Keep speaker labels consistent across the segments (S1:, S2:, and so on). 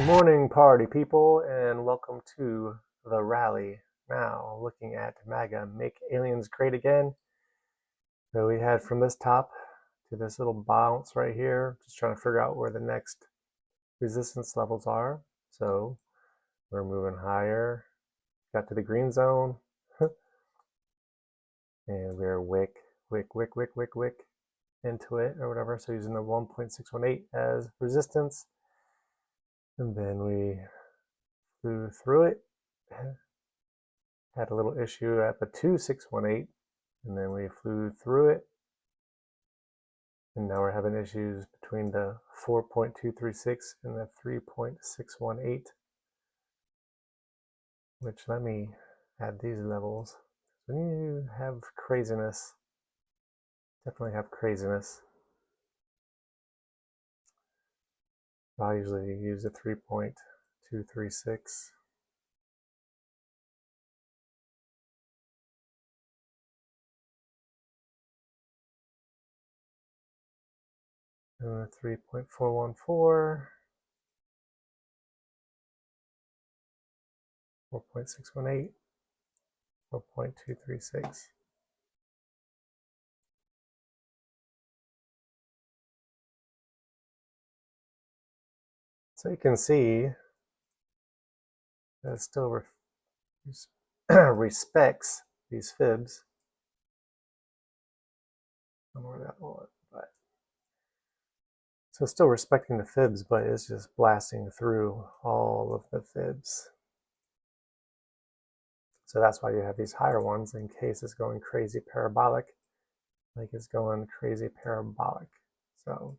S1: morning, party people, and welcome to the rally. Now, looking at MAGA, Make Aliens Great Again. So we had from this top to this little bounce right here, just trying to figure out where the next resistance levels are. So we're moving higher, got to the green zone, and we're wick into it or whatever. So using the 1.618 as resistance, and then we flew through it. Had a little issue at the 2.618, and then we flew through it. And now we're having issues between the 4.236 and the 3.618, which let me add these levels. When you have craziness, definitely have craziness. I usually use a 3.236. And a 3.414, 4.618, 4.236. So you can see that it still respects these fibs. I don't know where that one, but so it's still respecting the fibs, but it's just blasting through all of the fibs. So that's why you have these higher ones in case it's going crazy parabolic, like it's going crazy parabolic. So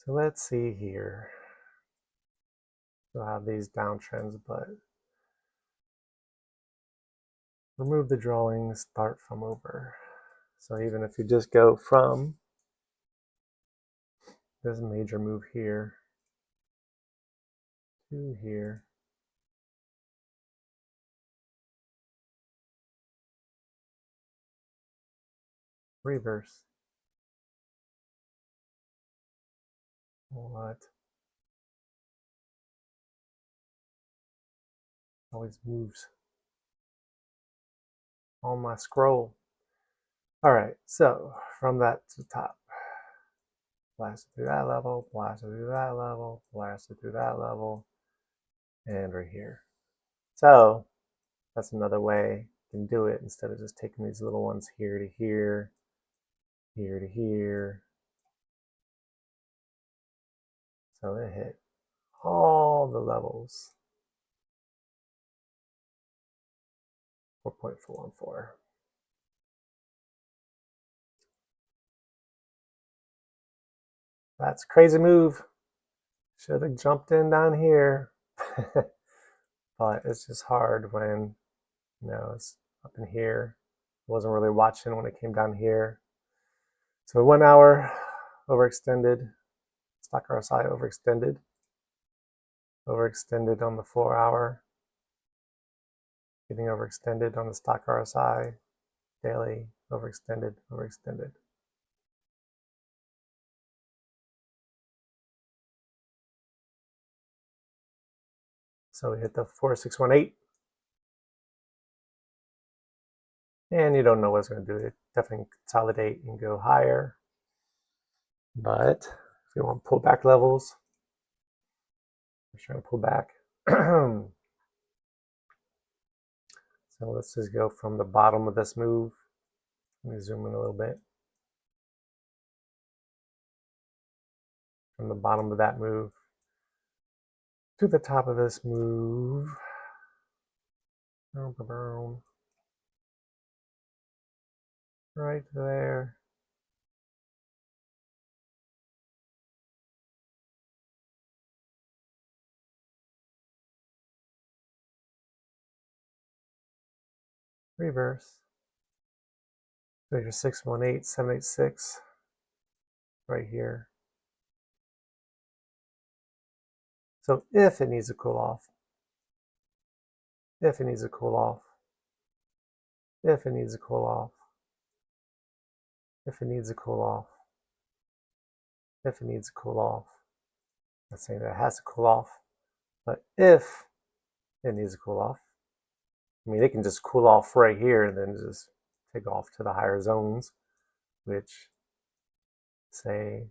S1: let's see here. We'll have these downtrends, but remove the drawing, start from over. So even if you just go from this major move here to here, reverse. What? Always moves on my scroll. All right, so from that to top, blast it through that level, blast it through that level, blast it through that level, and we're here. So that's another way you can do it instead of just taking these little ones here to here, here to here. So it hit all the levels. 4.414. That's a crazy move. Should have jumped in down here. But it's just hard when, it's up in here. I wasn't really watching when it came down here. So 1 hour overextended. Stock RSI overextended. Overextended on the 4 hour. Getting overextended on the stock RSI. Daily overextended. So we hit the 4.618. And you don't know what it's going to do. It definitely consolidate and go higher. But if you want pullback levels, I'm trying to pull back. So let's just go from the bottom of this move. Let me zoom in a little bit. From the bottom of that move to the top of this move. Right there. Reverse. So your 618, 786 right here. So if it needs to cool off, if it needs to cool off, if it needs to cool off, if it needs to cool off, if it needs to cool off. I'm not saying that it has to cool off, but if it needs to cool off, I mean, it can just cool off right here and then just take off to the higher zones, which say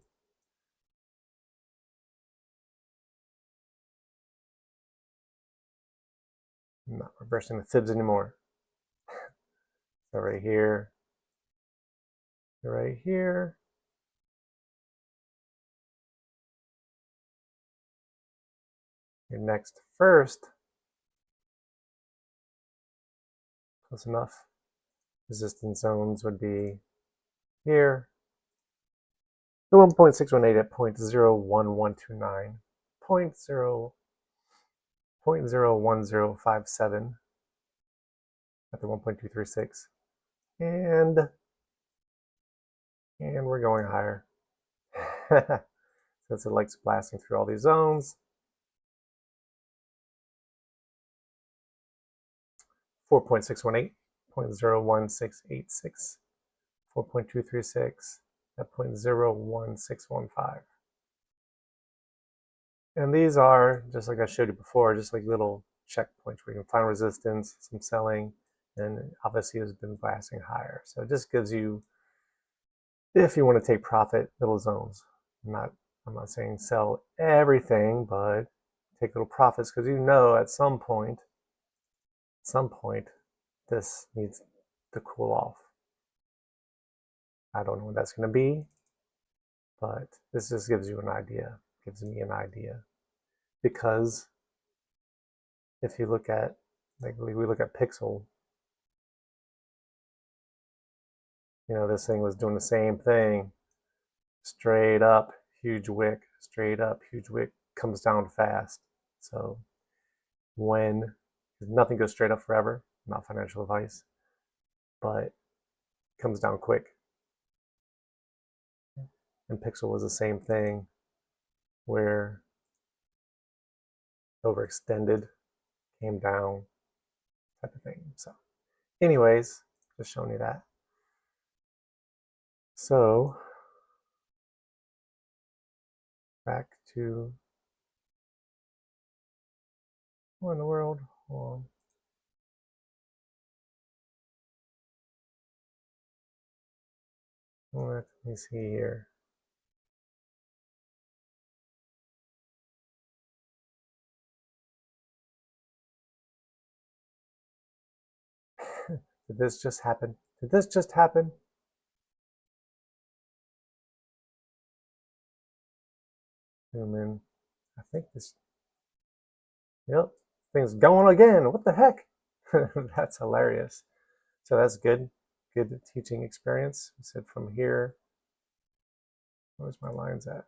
S1: I'm not reversing the fibs anymore. So right here, right here, your next first, close enough, resistance zones would be here, the 1.618 at 0.01129, 0.01057 at the 1.236, and we're going higher. Since it likes blasting through all these zones. 4.618, 0.01686, 4.236 at 0.01615. And these are, just like I showed you before, just like little checkpoints where you can find resistance, some selling, and obviously it's been blasting higher. So it just gives you, if you want to take profit, little zones. I'm not saying sell everything, but take little profits because you know at some point this needs to cool off. I don't know what that's going to be, but this just gives you an idea, gives me an idea. Because if you look at, like we look at Pixel, you know, this thing was doing the same thing, straight up, huge wick, straight up, huge wick, comes down fast. So when nothing goes straight up forever, not financial advice, but comes down quick. And Pixel was the same thing, where overextended, came down, type of thing. So anyways, just showing you that. So back to what in the world? Hold on. Let me see here. Did this just happen? Did this just happen? Zoom in. I think this. Yep, thing's going again. What the heck? That's hilarious. So that's good. Good teaching experience. I said from here. Where's my lines at?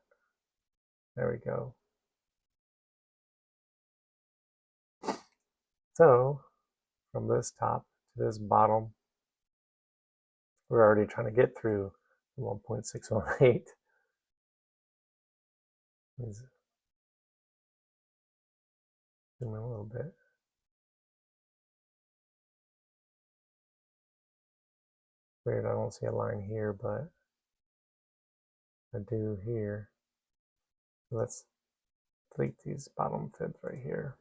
S1: There we go. So from this top to this bottom, we're already trying to get through 1.618. Zoom in a little bit. Weird, I don't see a line here, but I do here. Let's delete these bottom fibs right here.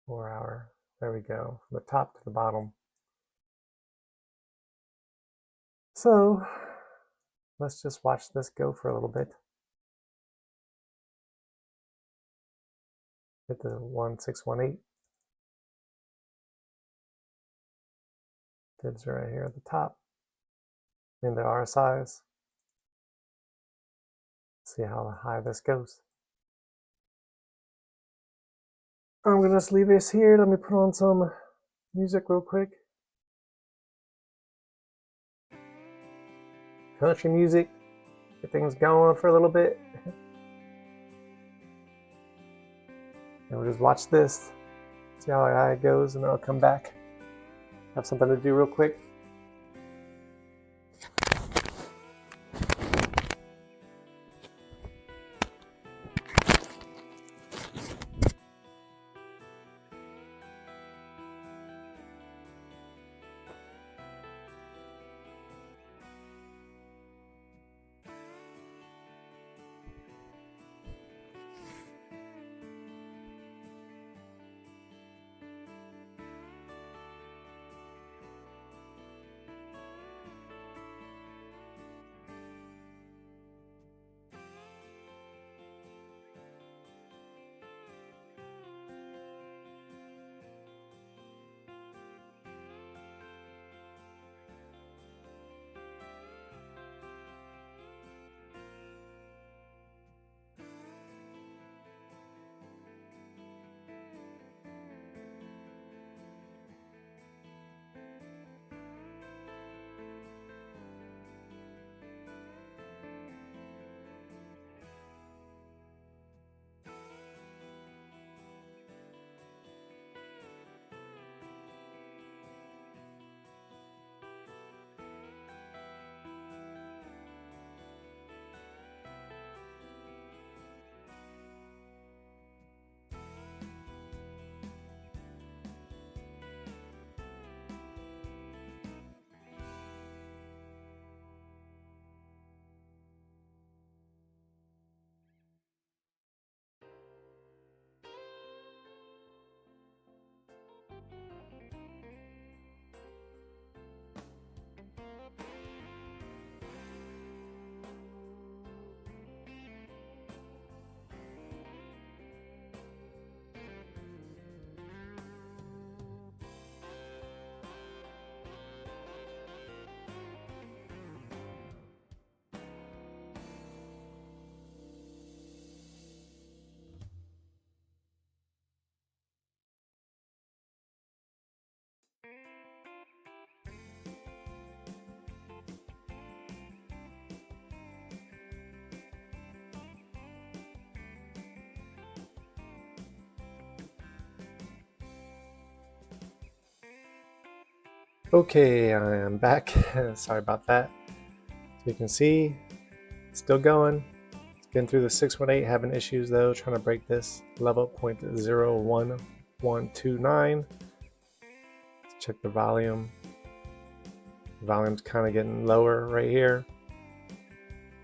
S1: $4-hour. There we go. From the top to the bottom. So let's just watch this go for a little bit. Hit the 1618. Fibs are right here at the top. In the RSIs. See how high this goes. I'm gonna just leave this here. Let me put on some music real quick. Country music. Get things going for a little bit. And we'll just watch this. See how high it goes, and then I'll come back. Have something to do real quick. Okay, I am back. Sorry about that. So you can see, it's still going. It's getting through the 618, having issues though, trying to break this level 0.01129. Let's check the volume. The volume's kind of getting lower right here,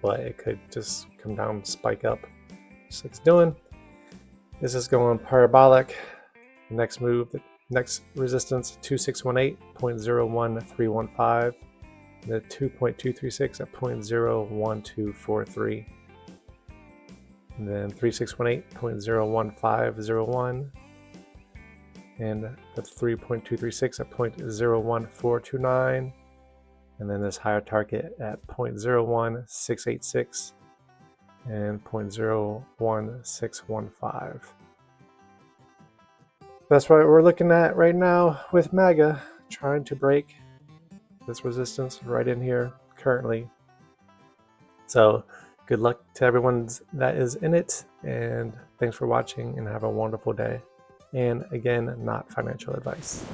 S1: but it could just come down, spike up, just like it's doing. This is going parabolic. The next move, the next resistance, 2618.01315. The 2.236 at 0.01243. And then 3618.01501. And the 3.236 at 0.01429. And then this higher target at 0.01686 and 0.01615. That's what we're looking at right now with MAGA, trying to break this resistance right in here currently. So good luck to everyone that is in it, and thanks for watching and have a wonderful day. And again, not financial advice.